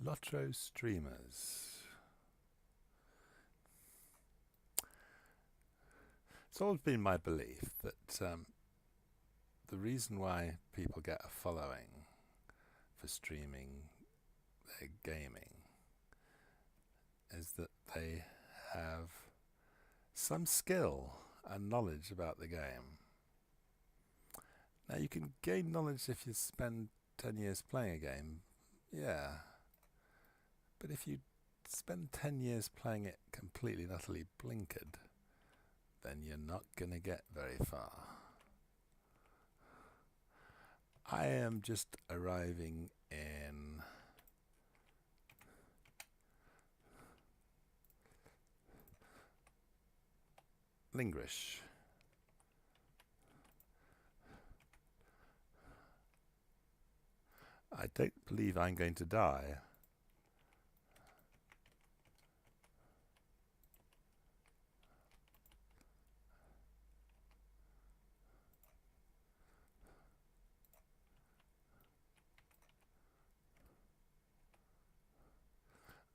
Lotro streamers. It's always been my belief that the reason why people get a following for streaming their gaming is that they have some skill and knowledge about the game. Now, you can gain knowledge if you spend 10 years playing a game, yeah. But if you spend 10 years playing it completely and utterly blinkered, then you're not going to get very far. I am just arriving in Lingrish. I don't believe I'm going to die.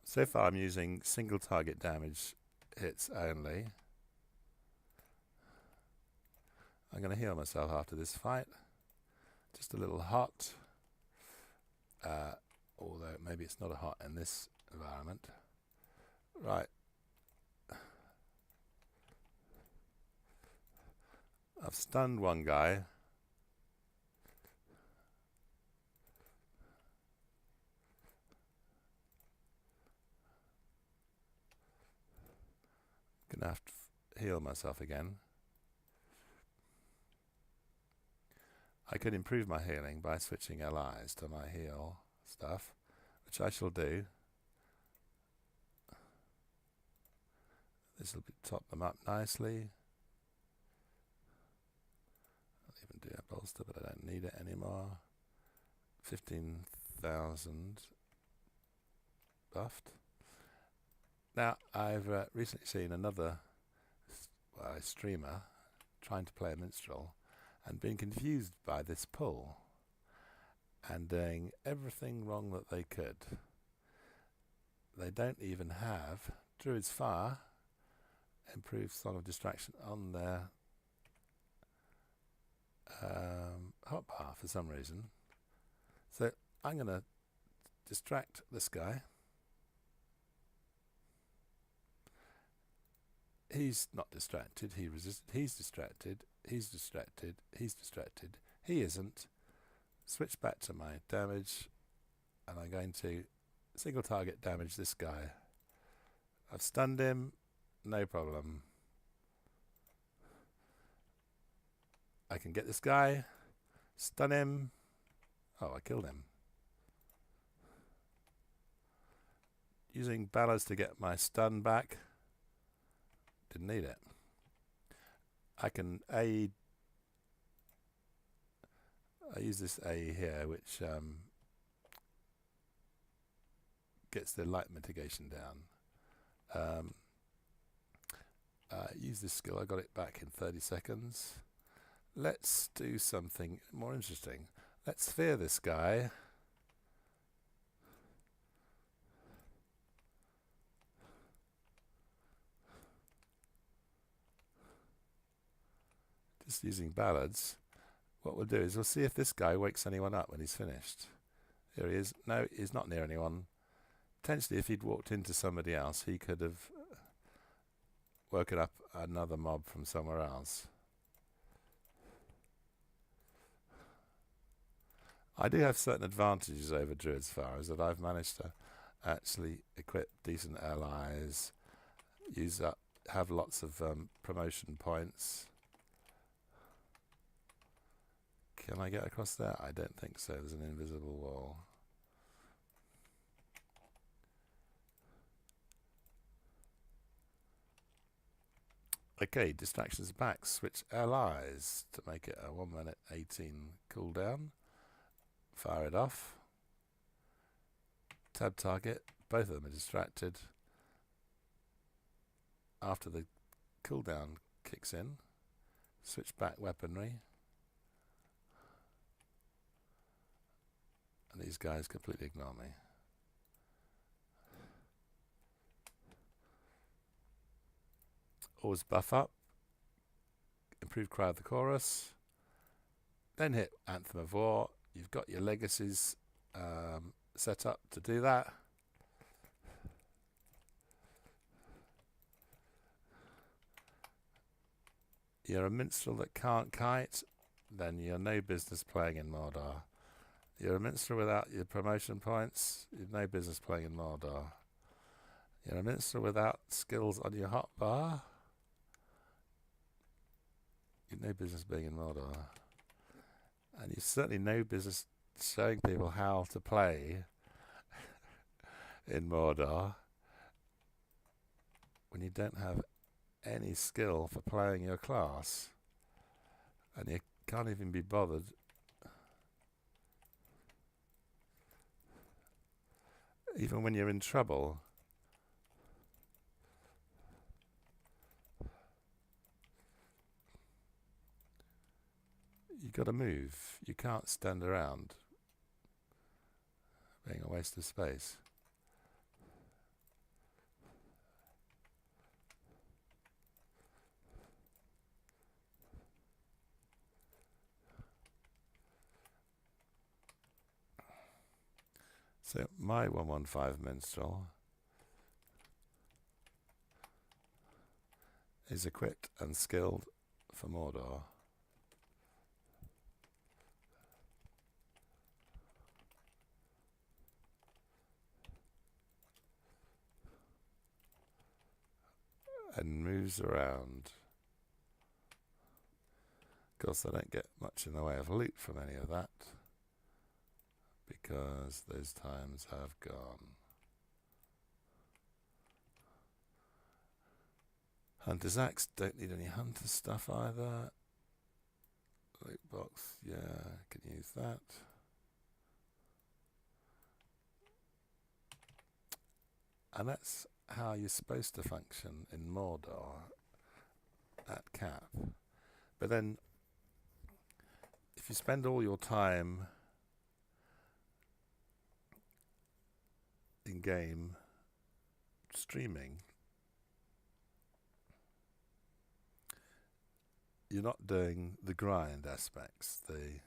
So far I'm using single target damage hits only. I'm going to heal myself after this fight. Just a little hot. Although maybe it's not a hot in this environment. Right. I've stunned one guy. Gonna have to heal myself again. I could improve my healing by switching allies to my heal stuff, which I shall do. This will top them up nicely. I'll even do a bolster, but I don't need it anymore. 15,000 buffed. Now, I've recently seen another streamer trying to play a minstrel and been confused by this pull and doing everything wrong that they could. They don't even have Druid's Fire, improved Song of Distraction on their hotbar for some reason. So I'm going to distract this guy. He's not distracted, he resisted, he's distracted, he's distracted, he's distracted, he isn't. Switch back to my damage, and I'm going to single target damage this guy. I've stunned him, no problem. I can get this guy, stun him. Oh, I killed him. Using balance to get my stun back. Didn't need it. I can I use this A here, which gets the light mitigation down. Use this skill. I got it back in 30 seconds. Let's do something more interesting. Let's fear this guy. Just using ballads. What we'll do is we'll see if this guy wakes anyone up when he's finished. Here he is. No, he's not near anyone. Potentially, if he'd walked into somebody else, he could have woken up another mob from somewhere else. I do have certain advantages over Druid's Fire, is that I've managed to actually equip decent allies, have lots of promotion points. Can I get across there? I don't think so. There's an invisible wall. Okay, distractions back. Switch allies to make it a 1 minute 18 cooldown. Fire it off. Tab target. Both of them are distracted. After the cooldown kicks in, switch back weaponry. And these guys completely ignore me. always buff up, improve cry of the chorus, then hit Anthem of War. You've got your legacies set up to do that. You're a minstrel that can't kite, then you're no business playing in Mordor. You're a minstrel without your promotion points, you've no business playing in Mordor. You're a minstrel without skills on your hotbar, you've no business being in Mordor. And you've certainly no business showing people how to play in Mordor when you don't have any skill for playing your class, and you can't even be bothered even when you're in trouble. You got to move. You can't stand around being a waste of space. So my 115 minstrel is equipped and skilled for Mordor. And moves around. Of course, I don't get much in the way of loot from any of that, because those times have gone. Hunter's Axe, don't need any hunter stuff either. Loot box, yeah, can use that. And that's how you're supposed to function in Mordor at Cap. But then, if you spend all your time in game streaming, you're not doing the grind aspects, the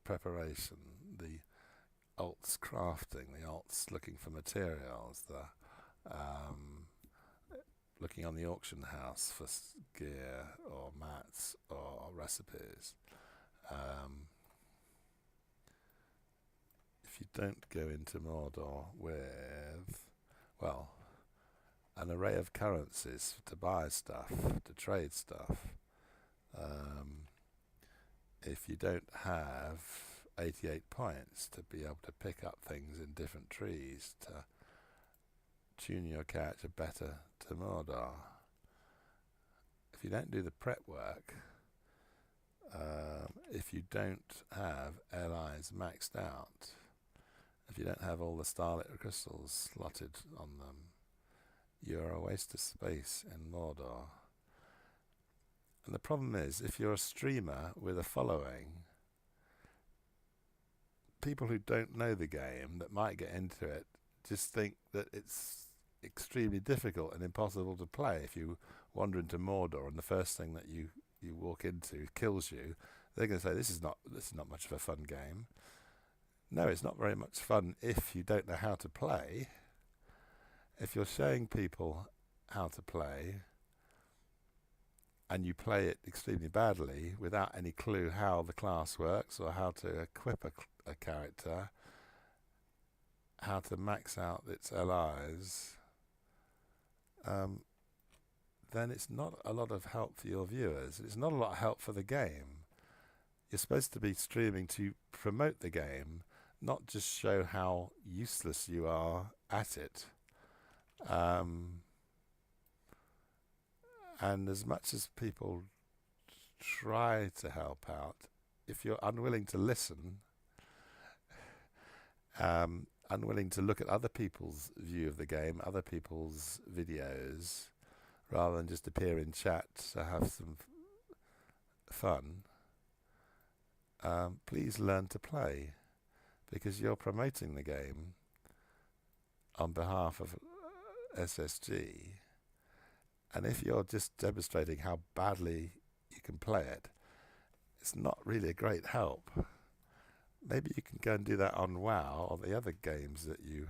preparation, the alts crafting, the alts looking for materials, the looking on the auction house for gear or mats or recipes. If you don't go into Mordor with, well, an array of currencies to buy stuff, to trade stuff, if you don't have 88 points to be able to pick up things in different trees, to tune your character better to Mordor, if you don't do the prep work, if you don't have allies maxed out, if you don't have all the starlit crystals slotted on them, you're a waste of space in Mordor. And the problem is, if you're a streamer with a following, people who don't know the game, that might get into it, just think that it's extremely difficult and impossible to play. If you wander into Mordor and the first thing that you walk into kills you, they're going to say, this is not much of a fun game. No, it's not very much fun if you don't know how to play. If you're showing people how to play and you play it extremely badly without any clue how the class works or how to equip a character, how to max out its allies, then it's not a lot of help for your viewers. It's not a lot of help for the game. You're supposed to be streaming to promote the game, not just show how useless you are at it. And as much as people try to help out, if you're unwilling to listen, unwilling to look at other people's view of the game, other people's videos, rather than just appear in chat to have some fun, please learn to play, because you're promoting the game on behalf of SSG, And if you're just demonstrating how badly you can play it, it's not really a great help. Maybe you can go and do that on WoW or the other games that you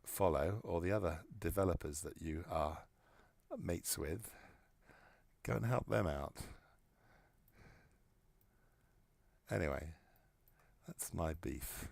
follow, or the other developers that you are mates with. Go and help them out. Anyway, that's my beef.